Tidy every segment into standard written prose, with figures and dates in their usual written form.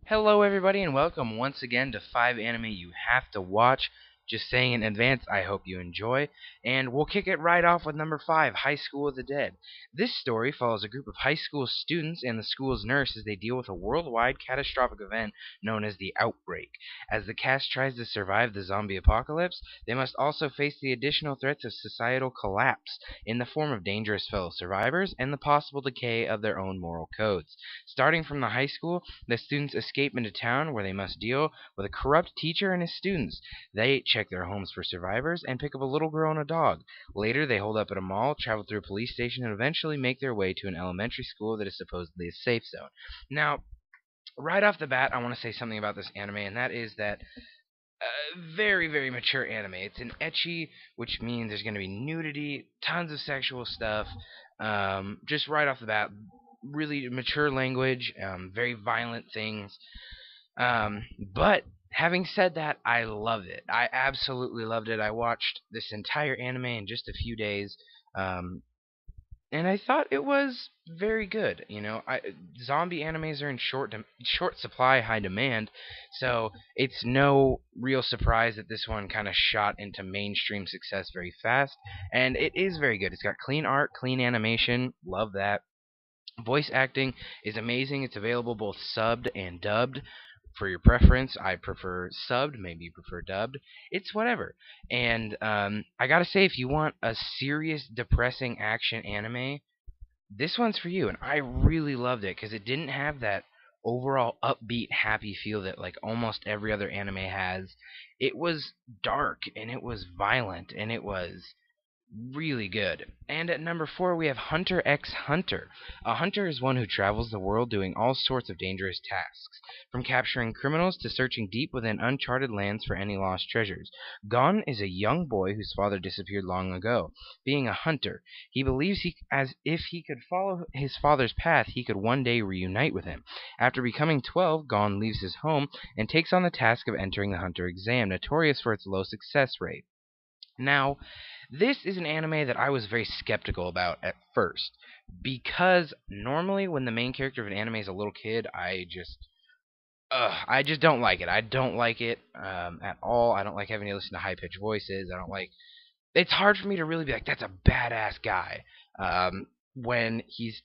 Hello, everybody, and welcome once again to 5 Anime You Have to Watch. Just saying in advance, I hope you enjoy. And we'll kick it right off with number 5, High School of the Dead. This story follows a group of high school students and the school's nurse as they deal with a worldwide catastrophic event known as the Outbreak. As the cast tries to survive the zombie apocalypse, they must also face the additional threats of societal collapse in the form of dangerous fellow survivors and the possible decay of their own moral codes. Starting from the high school, the students escape into town where they must deal with a corrupt teacher and his students. They check their homes for survivors and pick up a little girl and a dog. Later, they hold up at a mall, travel through a police station, and eventually make their way to an elementary school that is supposedly a safe zone. Now, right off the bat, I want to say something about this anime, and that is that very, very mature anime. It's an ecchi, which means there's going to be nudity, tons of sexual stuff. Just right off the bat, really mature language, very violent things. But having said that, I loved it. I absolutely loved it. I watched this entire anime in just a few days. Um, and I thought it was very good. Zombie animes are in short supply, high demand, so it's no real surprise that this one kind of shot into mainstream success very fast, and it is very good. It's got clean art, clean animation, love that. Voice acting is amazing. It's available both subbed and dubbed. For your preference, I prefer subbed. Maybe you prefer dubbed. It's whatever. And I gotta say, if you want a serious, depressing action anime, this one's for you. And I really loved it because it didn't have that overall upbeat, happy feel that like almost every other anime has. It was dark and it was violent and it was really good. And at number 4, we have Hunter x Hunter. A hunter is one who travels the world doing all sorts of dangerous tasks, from capturing criminals to searching deep within uncharted lands for any lost treasures. Gon is a young boy whose father disappeared long ago. Being a hunter, he believes as if he could follow his father's path, he could one day reunite with him. After becoming 12, Gon leaves his home and takes on the task of entering the hunter exam, notorious for its low success rate. Now, this is an anime that I was very skeptical about at first, because normally when the main character of an anime is a little kid, I just don't like it. I don't like it at all. I don't like having to listen to high pitched voices. I don't like. It's hard for me to really be like, that's a badass guy, when he's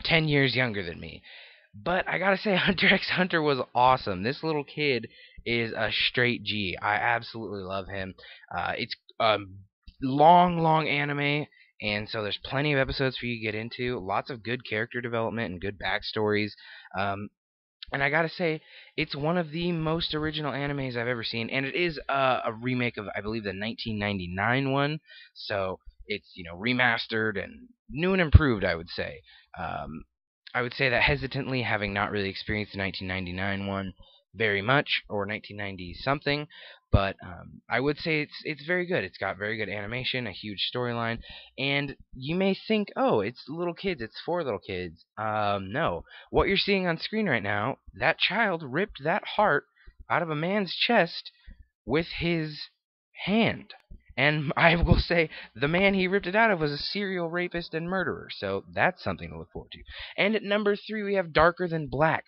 10 years younger than me. But I gotta say, Hunter x Hunter was awesome. This little kid is a straight G. I absolutely love him. It's a long, long anime, and so there's plenty of episodes for you to get into. Lots of good character development and good backstories. Um, and I gotta say, it's one of the most original animes I've ever seen, and it is a remake of, I believe, the 1999 one. So it's remastered and new and improved, I would say. I would say that hesitantly, having not really experienced the 1999 one very much, or 1990 something, but I would say it's very good. It's got very good animation, a huge storyline, and you may think, oh, it's little kids, it's for little kids. No, what you're seeing on screen right now, that child ripped that heart out of a man's chest with his hand. And I will say, the man he ripped it out of was a serial rapist and murderer, so that's something to look forward to. And at number 3, we have Darker Than Black.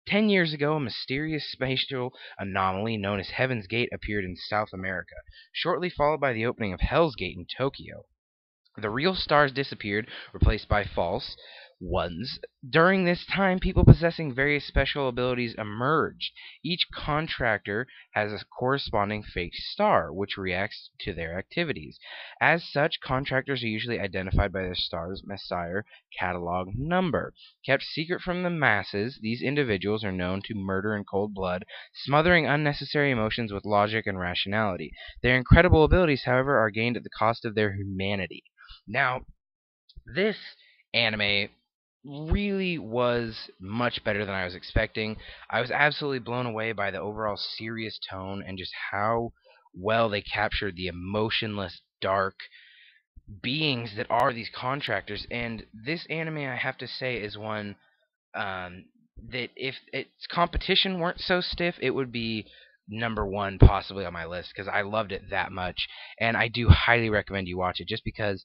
10 years ago, a mysterious spatial anomaly known as Heaven's Gate appeared in South America, shortly followed by the opening of Hell's Gate in Tokyo. The real stars disappeared, replaced by false ones. During this time, people possessing various special abilities emerged. Each contractor has a corresponding fake star, which reacts to their activities. As such, contractors are usually identified by their star's Messiah catalog number. Kept secret from the masses, these individuals are known to murder in cold blood, smothering unnecessary emotions with logic and rationality. Their incredible abilities, however, are gained at the cost of their humanity. Now, this anime really was much better than I was expecting. I was absolutely blown away by the overall serious tone and just how well they captured the emotionless, dark beings that are these contractors. And this anime, I have to say, is one that if its competition weren't so stiff, it would be number 1 possibly on my list because I loved it that much. And I do highly recommend you watch it just because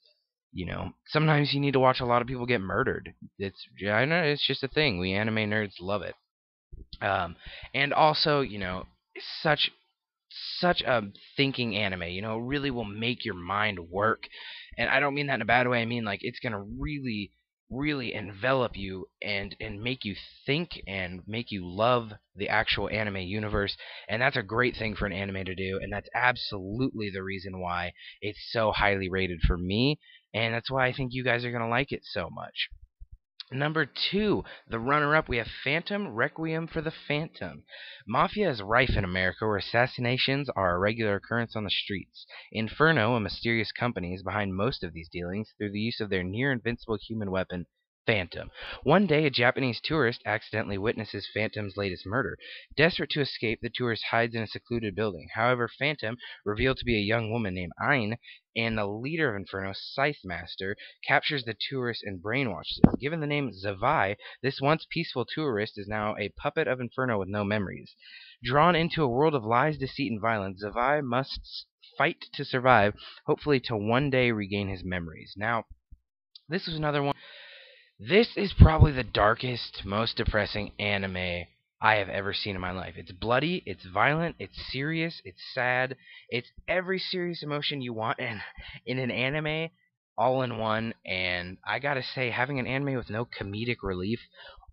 sometimes you need to watch a lot of people get murdered. I know it's just a thing. We anime nerds love it. Um, and also, such such a thinking anime. It really will make your mind work. And I don't mean that in a bad way. I mean like it's gonna really, really envelop you and make you think and make you love the actual anime universe. And that's a great thing for an anime to do. And that's absolutely the reason why it's so highly rated for me. And that's why I think you guys are gonna like it so much. Number two, the runner-up, we have Phantom: Requiem for the Phantom. Mafia is rife in America, where assassinations are a regular occurrence on the streets. Inferno, a mysterious company, is behind most of these dealings through the use of their near-invincible human weapon, Phantom. One day, a Japanese tourist accidentally witnesses Phantom's latest murder. Desperate to escape, the tourist hides in a secluded building. However, Phantom, revealed to be a young woman named Ain, and the leader of Inferno, Scythe Master, captures the tourist and brainwashes him. Given the name Zavai, this once peaceful tourist is now a puppet of Inferno with no memories. Drawn into a world of lies, deceit, and violence, Zavai must fight to survive, hopefully to one day regain his memories. Now, this was another one. This is probably the darkest, most depressing anime I have ever seen in my life. It's bloody, it's violent, it's serious, it's sad, it's every serious emotion you want in an anime all in one. And I gotta say, having an anime with no comedic relief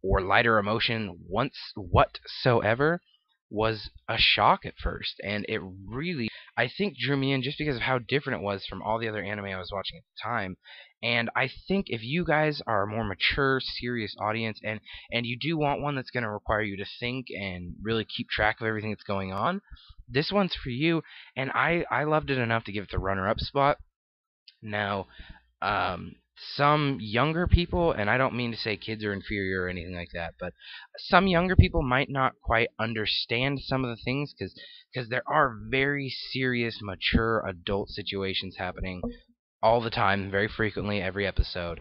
or lighter emotion once whatsoever was a shock at first, and it really, I think, drew me in just because of how different it was from all the other anime I was watching at the time. And I think if you guys are a more mature, serious audience, and you do want one that's going to require you to think and really keep track of everything that's going on, this one's for you. And I loved it enough to give it the runner-up spot. Now, um, some younger people, and I don't mean to say kids are inferior or anything like that, but some younger people might not quite understand some of the things because there are very serious, mature adult situations happening all the time, very frequently, every episode.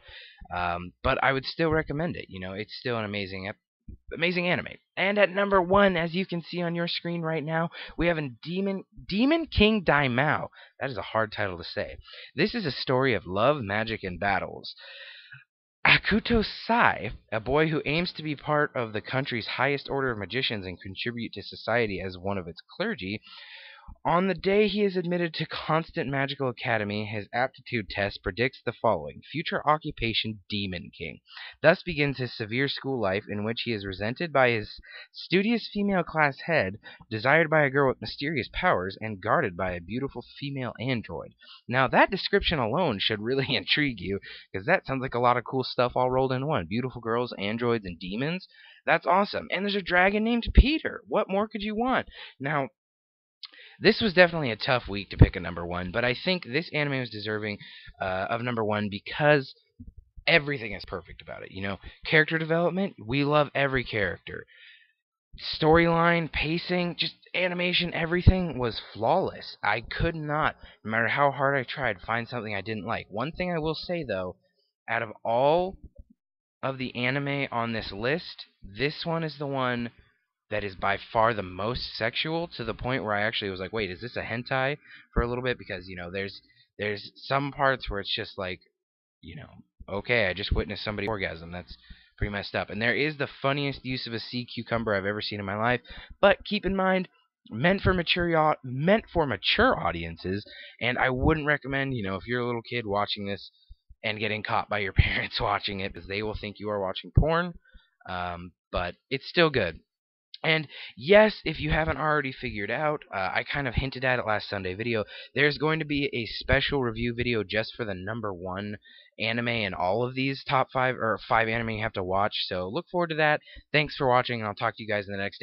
But I would still recommend it. It's still an amazing anime. And at number one, as you can see on your screen right now, we have a Demon King Daimao. That is a hard title to say. This is a story of love, magic, and battles. Akuto Sai, a boy who aims to be part of the country's highest order of magicians and contribute to society as one of its clergy, on the day he is admitted to Constant Magical Academy, his aptitude test predicts the following: future occupation Demon King. Thus begins his severe school life, in which he is resented by his studious female class head, desired by a girl with mysterious powers, and guarded by a beautiful female android. Now, that description alone should really intrigue you, because that sounds like a lot of cool stuff all rolled in one. Beautiful girls, androids, and demons. That's awesome. And there's a dragon named Peter. What more could you want? Now, this was definitely a tough week to pick a number one, but I think this anime was deserving of number one because everything is perfect about it. Character development, we love every character. Storyline, pacing, just animation, everything was flawless. I could not, no matter how hard I tried, find something I didn't like. One thing I will say though, out of all of the anime on this list, this one is the one that is by far the most sexual, to the point where I actually was like, wait, is this a hentai for a little bit? Because there's some parts where it's just like, you know, okay, I just witnessed somebody orgasm. That's pretty messed up. And there is the funniest use of a sea cucumber I've ever seen in my life. But keep in mind, meant for mature audiences, and I wouldn't recommend, if you're a little kid watching this and getting caught by your parents watching it, because they will think you are watching porn. But it's still good. And yes, if you haven't already figured out, I kind of hinted at it last Sunday video, there's going to be a special review video just for the number one anime in all of these top five, or five anime you have to watch. So look forward to that. Thanks for watching, and I'll talk to you guys in the next